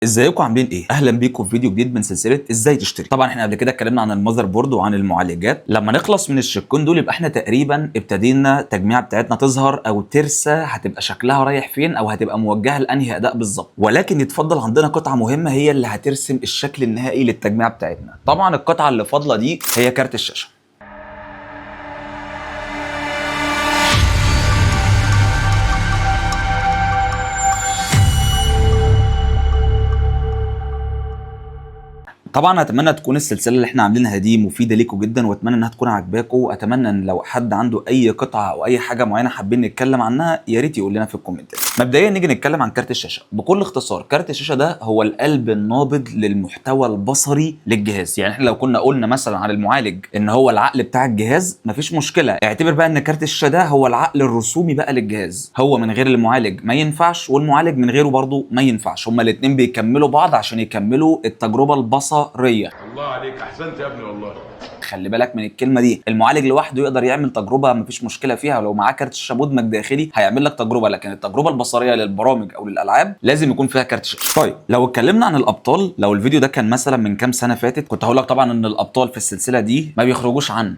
ازيكم عاملين ايه؟ اهلا بيكم في فيديو جديد من سلسله ازاي تشتري. طبعا احنا قبل كده اتكلمنا عن المذر بورد وعن المعالجات. لما نخلص من الشقين دول يبقى احنا تقريبا ابتدينا التجميعه بتاعتنا تظهر او ترسى هتبقى شكلها رايح فين او هتبقى موجهه لانهي اداء بالظبط. ولكن يتفضل عندنا قطعه مهمه هي اللي هترسم الشكل النهائي للتجميعه بتاعتنا. طبعا القطعه اللي فاضله دي هي كارت الشاشه. طبعا اتمنى تكون السلسله اللي احنا عاملينها دي مفيده ليكم جدا، واتمنى انها تكون عاجباكم، واتمنى ان لو حد عنده اي قطعه او اي حاجه معينه حابين نتكلم عنها يا ريت يقول لنا في الكومنتات. مبدئيا نيجي نتكلم عن كارت الشاشه بكل اختصار. كارت الشاشه ده هو القلب النابض للمحتوى البصري للجهاز. يعني احنا لو كنا قلنا مثلا عن المعالج ان هو العقل بتاع الجهاز مفيش مشكله، اعتبر بقى ان كارت الشاشه ده هو العقل الرسومي بقى للجهاز. هو من غير المعالج ما ينفعش، والمعالج من غيره برضه ما ينفعش. هما الاثنين بيكملوا بعض عشان يكملوا التجربه البصريه. الله عليك، احسنت يا ابني والله. خلي بالك من الكلمه دي، المعالج لوحده يقدر يعمل تجربه مفيش مشكله فيها، ولو معاه كارت شاشه مدمج داخلي هيعمل لك تجربه، لكن التجربه البصريه للبرامج او للالعاب لازم يكون فيها كارت شاشه. طيب لو اتكلمنا عن الابطال، لو الفيديو ده كان مثلا من كام سنه فاتت كنت هقول لك طبعا ان الابطال في السلسله دي ما بيخرجوش عن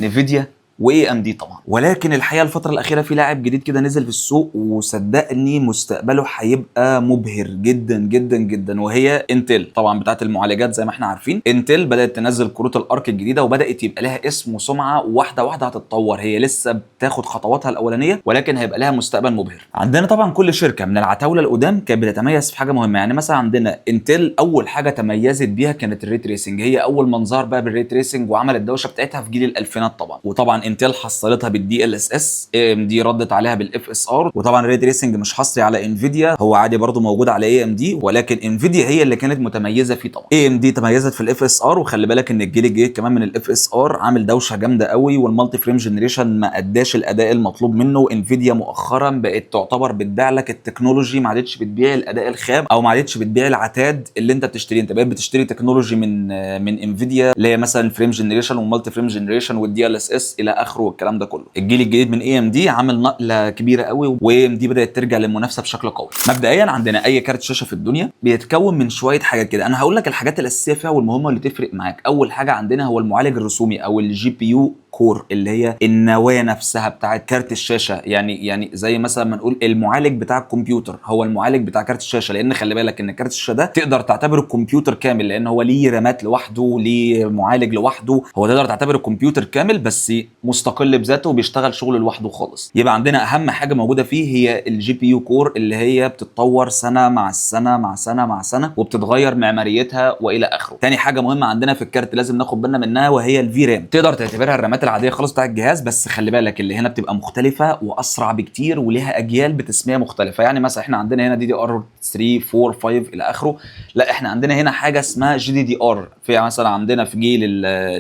نيفيديا واي ام دي طبعا. ولكن الحقيقه الفتره الاخيره في لاعب جديد كده نزل في السوق، وصدقني مستقبله هيبقى مبهر جدا جدا جدا، وهي انتل. طبعا بتاعه المعالجات زي ما احنا عارفين انتل بدات تنزل كروت الارك الجديده، وبدات يبقى لها اسم وسمعه، واحده واحده هتتطور. هي لسه بتاخد خطواتها الاولانيه ولكن هيبقى لها مستقبل مبهر. عندنا طبعا كل شركه من العتاوله القدام كانت بتتميز في حاجه مهمه. يعني مثلا عندنا انتل اول حاجه تميزت بيها كانت الري تريسنج. هي اول من ظهر بقى بالري تريسنج وعمل الدوشه بتاعتها في جيل الالفينات طبعا. وطبعا انتل حصلتها بالدي ال اس اس، اي ام دي ردت عليها بالاف اس ار. وطبعا الري تريسنج مش حصري على انفيديا، هو عادي برضو موجود على اي ام دي، ولكن انفيديا هي اللي كانت متميزه فيه. طبعا اي ام دي تميزت في الاف اس ار، وخلي بالك ان الجيل الجديد كمان من الاف اس ار عامل دوشه جامده قوي، والمالتي فريم جنريشن ما اداش الاداء المطلوب منه. انفيديا مؤخرا بقت تعتبر بتبيع لك التكنولوجي، ما عادتش بتبيع الاداء الخام او ما عادتش بتبيع العتاد اللي انت بتشتريه. انت بقيت بتشتري تكنولوجي من انفيديا اللي هي مثلا الفريم جنريشن والمالتي فريم جنريشن والدي ال اس اس الى اخره والكلام ده كله. الجيل الجديد من اي ام دي عامل نقله كبيره قوي، واي ام دي بدات ترجع للمنافسه بشكل قوي. مبدئيا عندنا اي كارت شاشه في الدنيا بيتكون من شويه حاجات كده، انا هقول لك الحاجات الاساسيه فيها والمهمه اللي تفرق معاك. اول حاجه عندنا هو المعالج الرسومي او الجي بي يو كور، اللي هي النواه نفسها بتاعت كارت الشاشه. يعني زي مثلا ما نقول المعالج بتاع الكمبيوتر هو المعالج بتاع كارت الشاشه، لان خلي بالك ان كارت الشاشه ده تقدر تعتبره الكمبيوتر كامل، لان هو ليه رامات لوحده، ليه معالج لوحده. هو تقدر تعتبره الكمبيوتر كامل بس مستقل بذاته وبيشتغل شغل لوحده خالص. يبقى عندنا اهم حاجه موجوده فيه هي الجي بي يو كور، اللي هي بتتطور سنه مع السنه مع سنه مع سنه، وبتتغير معماريتها والى اخره. تاني حاجه مهمه عندنا في الكارت لازم ناخد بالنا منها وهي الفي رام. تقدر تعتبرها الرامات العاديه خالص بتاع الجهاز، بس خلي بالك اللي هنا بتبقى مختلفه واسرع بكتير وليها اجيال بتسميه مختلفه. يعني مثلا احنا عندنا هنا دي دي ار 3 4 5 الى اخره، لا احنا عندنا هنا حاجه اسمها جي دي دي ار. في مثلا عندنا في جيل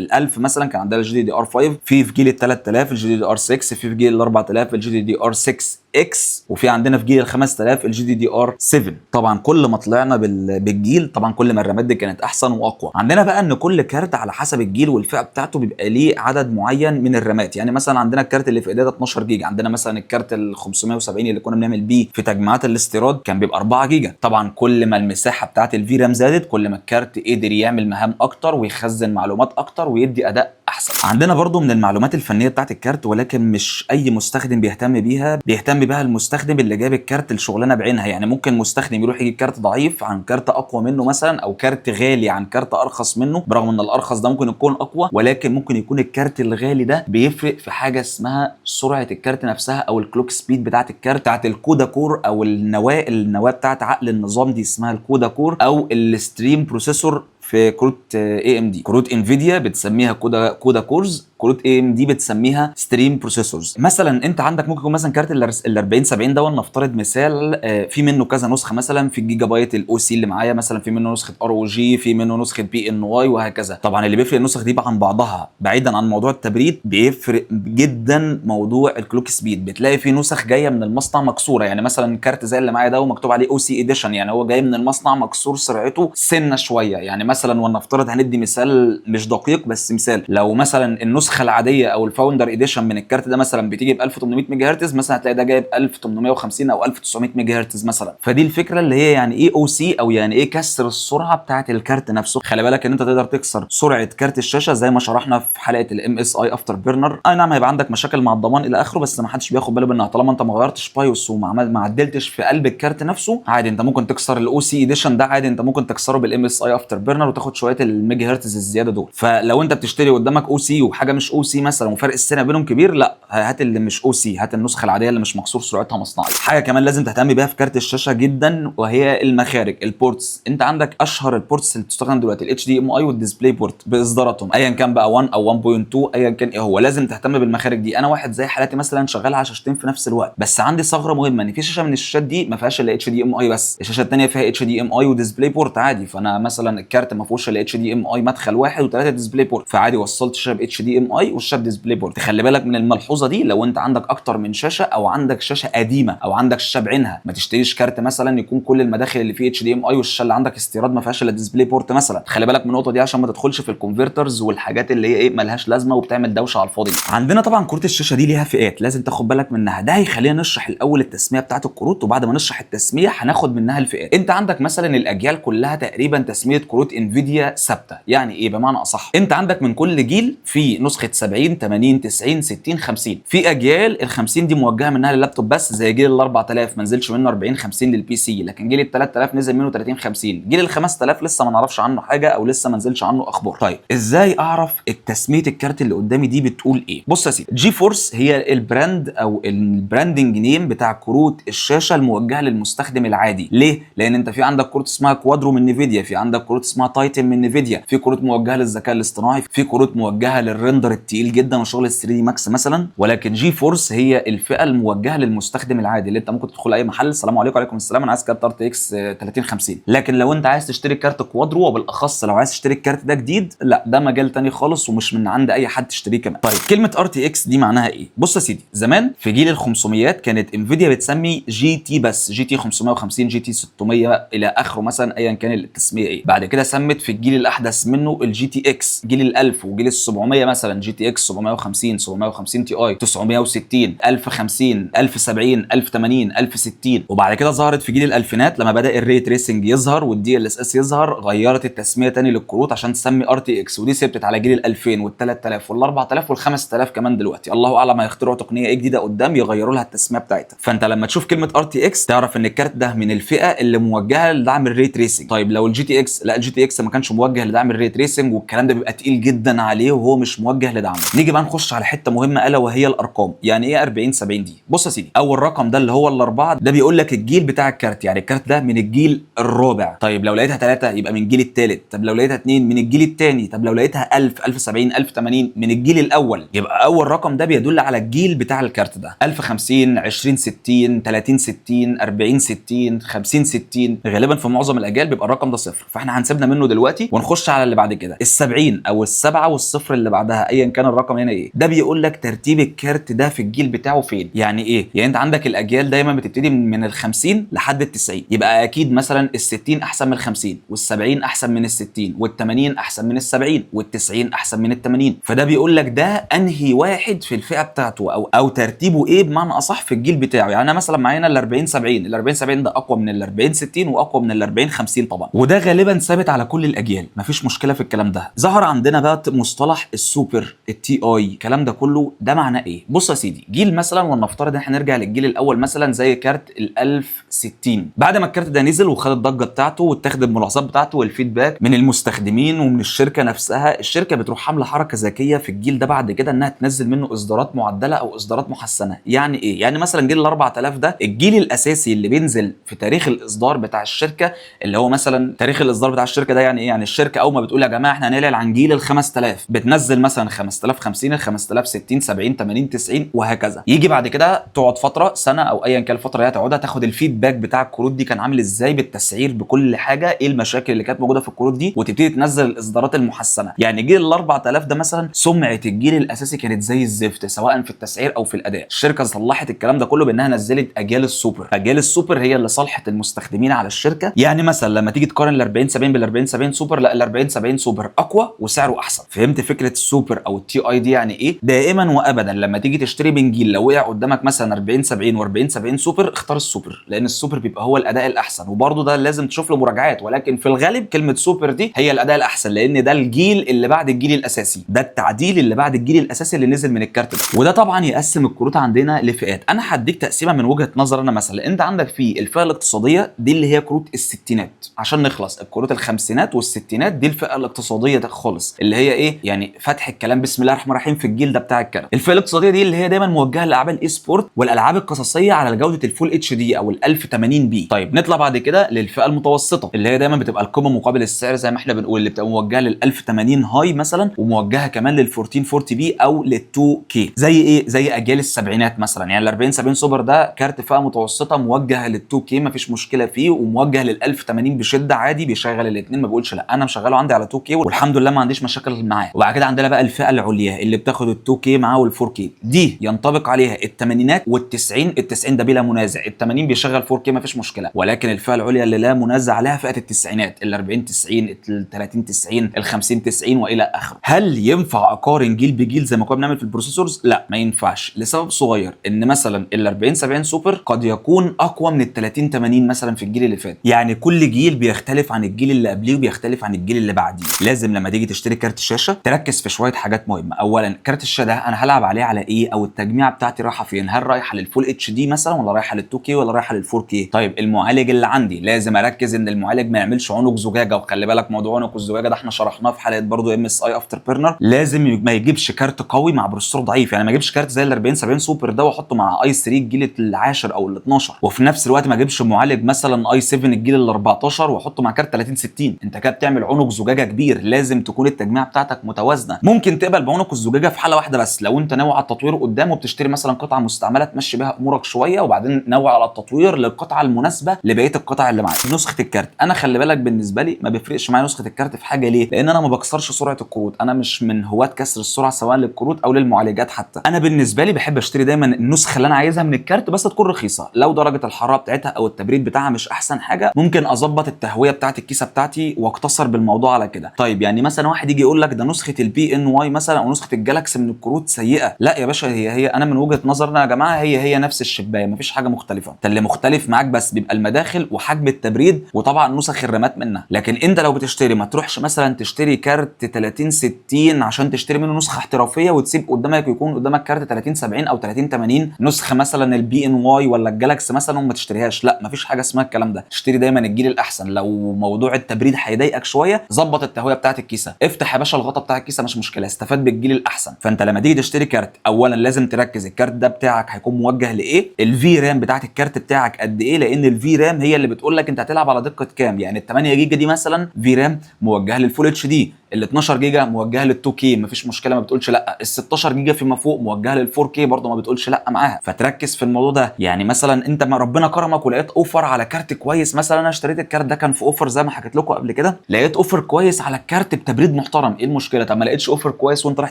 ال1000 مثلا كان عندنا الجي دي دي ار 5، في جيل ال3000 الجي دي دي ار 6، في جيل ال4000 الجي دي دي ار 6 اكس، وفي عندنا في جيل ال5000 الجي دي دي ار 7. طبعا كل ما طلعنا بالجيل طبعا كل ما الرامات دي كانت احسن واقوى. عندنا بقى ان كل كارت على حسب الجيل والفئه بتاعته بيبقى ليه عدد معين من الرامات. يعني مثلا عندنا الكارت اللي في ايدينا 12 جيجا، عندنا مثلا الكارت ال 570 اللي كنا بنعمل بيه في تجميعات الاستيراد كان بيبقى 4 جيجا. طبعا كل ما المساحه بتاعت الفي رام زادت كل ما الكارت قدر يعمل مهام اكتر ويخزن معلومات اكتر ويدي اداء احسن. عندنا برضو من المعلومات الفنيه بتاعت الكارت، ولكن مش اي مستخدم بيهتم بيها، بيهتم بها المستخدم اللي جاب الكارت الشغلانه بعينها. يعني ممكن مستخدم يروح يجيب كارت ضعيف عن كارت اقوى منه مثلا، او كارت غالي عن كارت ارخص منه، برغم ان الارخص ده ممكن يكون اقوى، ولكن ممكن يكون الكارت الغالي ده بيفرق في حاجه اسمها سرعه الكارت نفسها او الكلوك سبيد بتاعت الكارت، بتاعت الكودا كور او النواه بتاعت عقل النظام دي اسمها الكودا كور، او الستريم بروسيسور في كروت اي ام دي. كروت انفيديا بتسميها كودا كورز، كروت اي ام دي بتسميها ستريم بروسيسورز. مثلا انت عندك ممكن يكون مثلا كارت ال 40 70 ده، ولنفترض مثال في منه كذا نسخه، مثلا في الجيجا بايت الاو سي اللي معايا مثلا في منه نسخه ار او جي، في منه نسخه بي ان واي وهكذا. طبعا اللي بيفرق النسخ دي عن بعضها بعيدا عن موضوع التبريد بيفرق جدا موضوع الكلوك سبيد. بتلاقي في نسخ جايه من المصنع مكسوره، يعني مثلا كارت زي اللي معايا ده ومكتوب عليه او سي اديشن، يعني هو جاي من المصنع مكسور سرعته سنه شويه. يعني مثلا ولنفترض هندي مثال مش دقيق بس مثال، لو مثلا النسخه النسخه العاديه او الفاوندر اديشن من الكارت ده مثلا بتيجي ب 1800 ميجا هرتز، مثلا هتلاقي ده جايب 1850 او 1900 ميجا هرتز مثلا. فدي الفكره اللي هي يعني ايه او سي، او يعني ايه كسر السرعه بتاعه الكارت نفسه. خلي بالك ان انت تقدر تكسر سرعه كارت الشاشه زي ما شرحنا في حلقه الام اس اي افتر بيرنر. اي نعم هيبقى عندك مشاكل مع الضمان الى اخره، بس ما حدش بياخد باله منها طالما انت ما غيرتش بايوس وما عدلتش في قلب الكارت نفسه. عادي انت ممكن تكسر الاو سي اديشن ده، عادي انت ممكن تكسره بالام اس اي افتر بيرنر وتاخد شويه الميجا هرتز الزياده دول. فلو انت بتشتري قدامك او سي وحاجه مش او سي مثلا وفرق السنه بينهم كبير، لا هات اللي مش او سي، هات النسخه العاديه اللي مش مكسور سرعتها مصنعي. حاجه كمان لازم تهتم بيها في كارت الشاشه جدا وهي المخارج، البورتس. انت عندك اشهر البورتس اللي بتستخدم دلوقتي الاتش دي ام اي والديسبلاي بورت باصداراتهم، ايا كان بقى 1 او 1.2 ايا كان ايه هو، لازم تهتم بالمخارج دي. انا واحد زي حالاتي مثلا شغال على شاشتين في نفس الوقت، بس عندي ثغره مهمه ان في شاشه من الشاشات دي ما فيهاش الا اتش دي ام اي بس، الشاشه الثانيه فيها اتش دي ام اي وديسبلاي بورت عادي. فانا مثلا الكارت ما فيهوش الا اتش دي ام اي مدخل واحد وثلاثه ديسبلاي بورت، فعادي وصلت شاشه ب اتش دي ام اي والشاشه بديسبلاي بورت. تخلي بالك من الملحوظه دي لو انت عندك اكتر من شاشه او عندك شاشه قديمه او عندك شاشه بعينها. ما تشتريش كارت مثلا يكون كل المداخل اللي فيه اتش دي ام اي والشاشه اللي عندك استيراد ما فيهاش الا ديسبلاي بورت مثلا. خلي بالك من النقطه دي عشان ما تدخلش في الكونفرترز والحاجات اللي هي ايه ملهاش لازمه وبتعمل دوشه على الفاضي. عندنا طبعا كروت الشاشه دي ليها فئات لازم تاخد بالك منها. ده هيخلينا نشرح الاول التسميه بتاعت الكروت، وبعد ما نشرح التسميه هناخد منها الفئات. انت عندك مثلا الاجيال كلها تقريبا تسميه كروت انفيديا ثابته. يعني ايه بمعنى اصح؟ انت عندك من كل جيل في نسخه 70 80 90 60 50. في اجيال ال 50 دي موجهه منها لللابتوب بس، زي جيل ال 4000 ما نزلش منه 40 50 للبي سي، لكن جيل ال 3000 نزل منه 30 50. جيل ال 5000 لسه ما نعرفش عنه حاجه او لسه ما نزلش عنه اخبار. طيب ازاي اعرف التسميه الكارت اللي قدامي دي بتقول ايه؟ بص يا سيدي، جي فورس هي البراند او البراندنج نيم بتاع كروت الشاشه الموجهه للمستخدم العادي. ليه؟ لان انت في عندك كروت اسمها كوادرو من نيفيديا، في عندك كروت اسمها تايتن من نيفيديا، في كروت موجهه للذكاء الاصطناعي، في كروت موجهه للريندر التقيل جدا وشغل ال 3 دي ماكس مثلا. ولكن جي فورس هي الفئه الموجهه للمستخدم العادي اللي انت ممكن تدخل اي محل السلام عليكم وعليكم السلام انا عايز كارت ار تي اكس 3050. لكن لو انت عايز تشتري كارت كوادرو وبالاخص لو عايز تشتري الكارت ده جديد، لا ده مجال تاني خالص ومش من عند اي حد تشتريه كمان. طيب كلمه ار تي اكس دي معناها ايه؟ بص يا سيدي، زمان في جيل ال 500 كانت انفيديا بتسمي جي تي بس، جي تي 550 جي تي 600 الى اخره مثلا ايا كان التسميه ايه. بعد كده سمت في الجيل الاحدث منه الجي تي اكس، جيل ال 1000 وجيل ال 700 مثلا جي تي اكس 750 750 تي اي 960 1050 1070 1080 1060. وبعد كده ظهرت في جيل الالفينات لما بدا الري تريسنج يظهر والدي ال اس اس يظهر، غيرت التسميه تاني للكروت عشان تسمي ار تي اكس، ودي ثبتت على جيل ال 2000 وال 3000 وال 4000 وال 5000 كمان. دلوقتي الله اعلم هيخترعوا تقنيه ايه جديده قدام يغيروا لها التسميه بتاعتها. فانت لما تشوف كلمه ار تي اكس تعرف ان الكارت ده من الفئه اللي موجهه لدعم الري تريسنج. طيب لو الجي تي اكس، لا الجي تي اكس ما كانش موجه لدعم الري تريسنج والكلام ده بيبقى تقيل جدا عليه وهو مش موجه لدعمه. نيجي بقى نخش على حته مهمه الا وهي الارقام. يعني ايه 40 70 دي؟ بص يا سيدي، اول رقم ده اللي هو الاربعه ده بيقول لك الجيل بتاع الكارت، يعني الكارت ده من الجيل الرابع. طيب لو لقيتها 3 يبقى من الجيل الثالث، طب لو لقيتها 2 من الجيل الثاني، طب لو لقيتها 1000 1070 1080 من الجيل الاول. يبقى اول رقم ده بيدل على الجيل بتاع الكارت ده. 1050 20 60 30 60 40 60 50 60. غالبا في معظم الاجيال بيبقى الرقم ده صفر، فاحنا هنسيبنا منه دلوقتي ونخش على اللي بعد كده. ال70 او السبعه والصفر اللي بعدها ايا كان الرقم هنا ايه، ده بيقول لك ترتيب الكارت ده في الجيل بتاعه فين. يعني ايه؟ يعني انت عندك الاجيال دايما بتبتدي من ال50 لحد ال90، يبقى اكيد مثلا ال60 احسن من ال50 وال70 احسن من ال60 وال80 احسن من ال70 وال90 احسن من ال80. فده بيقول لك ده انهي واحد في الفئه بتاعته او ترتيبه ايه بمعنى اصح في الجيل بتاعه. يعني انا مثلا معانا ال40 70، ال40 70 ده اقوى من ال40 60 واقوى من ال40 50 طبعا، وده غالبا ثابت على كل الاجيال مفيش مشكله في الكلام ده. ظهر عندنا بقى مصطلح السوبر التي اي، الكلام ده كله ده معناه ايه؟ بص يا سيدي، جيل مثلا ولنفترض ان احنا نرجع للجيل الاول مثلا زي كارت ال1060. بعد ما الكارت ده نزل وخد الضجه بتاعته واتاخد الملاحظات بتاعته والفيدباك من المستخدمين ومن الشركه نفسها، الشركه بتروح عامله حركه ذكيه في الجيل ده بعد كده انها تنزل منه اصدارات معدله او اصدارات محسنه. يعني ايه؟ يعني مثلا جيل ال 4000 ده الجيل الاساسي اللي بينزل في تاريخ الاصدار بتاع الشركه، اللي هو مثلا تاريخ الاصدار بتاع الشركه ده يعني ايه؟ يعني الشركه اول ما بتقول يا جماعه احنا هنعلن عن جيل ال 5000 بتنزل مثلا 5050 ال 5060 70 80 90 وهكذا. يجي بعد كده تقعد فتره سنه او ايا كان الفتره اللي هتقعدها تاخد الفيدباك بتاع الكروت دي كان عامل ازاي بالتسعير بكل حاجه، ايه المشاكل اللي كانت موجوده في الكروت دي، وتبتدي تنزل الاصدارات المحسنه. يعني جيل ال 4000 ده مثلا سمعه الجيل الاساسي كانت زي الزفت سواء في التسعير او في الاداء. الشركه صلحت الكلام ده كله بانها نزلت اجيال السوبر. اجيال السوبر هي اللي صلحت المستخدمين على الشركه. يعني مثلا لما تيجي تقارن ال 40 70 بال 40 70 سوبر، لا ال 40 70 سوبر اقوى وسعره احسن. فهمت فكره السوبر سوبر او التي اي دي يعني ايه، دائما وابدا لما تيجي تشتري بنجيل لو وقع قدامك مثلا 40 70 و40 70 سوبر، اختار السوبر، لان السوبر بيبقى هو الاداء الاحسن، وبرده ده لازم تشوف له مراجعات، ولكن في الغالب كلمه سوبر دي هي الاداء الاحسن، لان ده الجيل اللي بعد الجيل الاساسي، ده التعديل اللي بعد الجيل الاساسي اللي نزل من الكارت ده. وده طبعا يقسم الكروت عندنا لفئات. انا هديك تقسيمه من وجهه نظر انا. مثلا انت عندك في الفئه الاقتصاديه دي اللي هي كروت الستينات، عشان نخلص الكروت الخمسينات والستينات دي الفئه الاقتصاديه ده خالص، اللي هي ايه يعني فتح الكلام بسم الله الرحمن الرحيم في الجيل ده بتاع الكارت. الفئه الاقتصاديه دي اللي هي دايما موجهه لالعاب الاي سبورت والالعاب القصصيه على جوده الفول اتش دي او ال 1080 بي. طيب نطلع بعد كده للفئه المتوسطه اللي هي دايما بتبقى القيمه مقابل السعر زي ما احنا بنقول، اللي بتبقى موجهه لل 1080 هاي مثلا، وموجهه كمان لل 1440 بي او لل 2 كي. زي ايه؟ زي اجيال السبعينات مثلا، يعني ال 40 70 سوبر ده كارت فئه متوسطه موجه لل 2 كي مفيش مشكله فيه، وموجه لل 1080 بشده عادي، بيشغل الاثنين ما بيقولش لا. انا مشغله عندي على 2 كي والحمد لله ما عنديش مشاكل معاه. وبعد كده عندنا بقى الفئه العليا اللي بتاخد ال 2 كي معاه وال 4 كي، دي ينطبق عليها الثمانينات وال90. ال90 ده بلا منازع، ال80 بيشغل 4 كي مفيش مشكله، ولكن الفئه العليا اللي لا منازع عليها فئه التسعينات، ال 40 90 ال 30 90 ال 50 90 والى اخره. هل ينفع اقارن جيل بجيل زي ما كنا بنعمل في البروسيسورز؟ لا ما ينفعش، لسبب صغير، ان مثلا ال 40 70 سوبر قد يكون اقوى من ال 30 80 مثلا في الجيل اللي فات. يعني كل جيل بيختلف عن الجيل اللي قبليه وبيختلف عن الجيل اللي بعديه. لازم لما تيجي تشتري كارت الشاشه تركز في شويه حاجات مهمه. اولا كارت الشاشه ده انا هلعب عليه على ايه، او التجميعه بتاعتي رايحه فين؟ هل رايحه للفول اتش دي مثلا، ولا رايحه لل 2 كي، ولا رايحه لل 4 كي؟ طيب المعالج اللي عندي لازم اركز ان المعالج ما يعملش عنق زجاجه، وخلي بالك موضوع عنق الزجاجه ده احنا شرحناه في حلقه برضو ام اس اي افتر بيرنر. لازم ما يجيبش كارت قوي مع بروسيسور ضعيف، يعني ما يجيبش كارت زي ال 40 70 سوبر ده واحطه مع اي 3 الجيل العاشر او ال 12، وفي نفس الوقت ما اجيبش معالج مثلا اي 7 الجيل ال 14 واحطه مع كارت 30 60. انت كده بتعمل عنق زجاجه كبير. لازم تكون التجميعه بتاعتك متوازنه. ممكن تقبل بعنق الزجاجه في حاله واحده بس، لو انت ناوي على التطوير قدام وبتشتري مثلا قطعه مستعمله تمشي بيها امورك شويه، وبعدين ناوي على التطوير للقطعه المناسبه لبقيه القطع اللي معاك. نسخه الكارت انا خلي بالك بالنسبه لي ما بيفرقش معايا نسخه الكارت في حاجه. ليه؟ لان انا ما بكسرش سرعه الكروت، انا مش من هواة كسر السرعه سواء للكروت او للمعالجات حتى. انا بالنسبه لي بحب اشتري دايما النسخه اللي انا عايزها من الكارت بس تكون رخيصه. لو درجه الحراره بتاعتها او التبريد بتاعها مش احسن حاجه، ممكن اظبط التهويه بتاعت الكيسه بتاعتي واقتصر بالموضوع على كده. طيب يعني مثلا واحد يجي يقول لك ده نسخه البي ان واي مثلا او نسخه الجالاكسي من الكروت سيئه. لا يا باشا، هي انا من وجهه نظرنا يا جماعه هي نفس الشبايه، مفيش حاجه مختلفه. انت اللي مختلف معاك بس بيبقى المداخل وحجم التبريد وطبعا نسخ الرامات منها. لكن انت لو بتشتري ما تروحش مثلا تشتري كارت 30 60 عشان تشتري منه نسخه احترافيه وتسيب قدامك ويكون قدامك كارت 30 70 او 30 80 نسخه مثلا البي ان واي ولا الجالاكسي مثلا وما تشتريهاش. لا مفيش حاجه اسمها الكلام ده. تشتري دايما الجيل الاحسن. لو موضوع التبريد هيضايقك شويه، ظبط التهويه بتاعت الكيسه، افتح يا باشا الغطا بتاع الكيسه مش مشكله، استفاد بالجيل الاحسن. فانت لما تيجي تشتري كارت اولا لازم تركز الكارت ده بتاعك هيكون موجه لايه، الفي رام بتاعت الكارت بتاعك قد ايه، لان الفي رام هي اللي بتقول لك انت هتلعب على دقه كام. يعني ال 8 جيجا دي مثلا في رام موجهه للفول اتش دي، ال 12 جيجا موجهه لل 2 كي مفيش مشكله ما بتقولش لا، ال 16 جيجا فيما فوق موجهه لل 4 كي برضه ما بتقولش لا معاها. فتركز في الموضوع ده. يعني مثلا انت ما ربنا كرمك ولقيت اوفر على كارت كويس، مثلا انا اشتريت الكارت ده كان في اوفر زي ما حكيت لكم قبل كده، لقيت اوفر كويس على الكارت بتبريد محترم، ايه المشكله؟ طب ما لقيتش اوفر كويس وانت رايح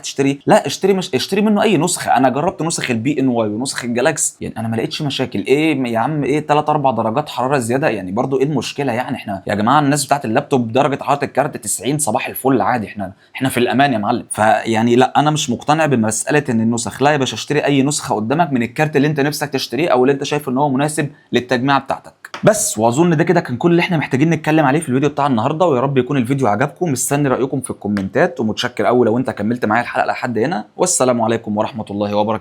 تشتري، لا اشتري منه اي نسخه. انا جربت نسخ البي ان واي ونسخ الجالاكسي، يعني انا ما لقيتش مشاكل. ايه يا عم ايه 3 4 درجات حراره زياده يعني برضه ايه المشكله؟ يعني احنا يا جماعه الناس بتاعت اللابتوب درجه حراره الكارت 90 صباح الفل عادي، احنا في الامان يا معلم. فيعني لا انا مش مقتنع بمساله ان النسخ، لا يا باشا اشتري اي نسخه قدامك من الكارت اللي انت نفسك تشتريه او اللي انت شايف ان هو مناسب للتجميعه بتاعتك بس. واظن ده كده كان كل اللي احنا محتاجين نتكلم عليه في الفيديو بتاع النهارده، ويا رب يكون الفيديو عجبكم. مستني رايكم في الكومنتات، ومتشكر قوي لو انت كملت معايا الحلقه لحد هنا، والسلام عليكم ورحمه الله وبركاته.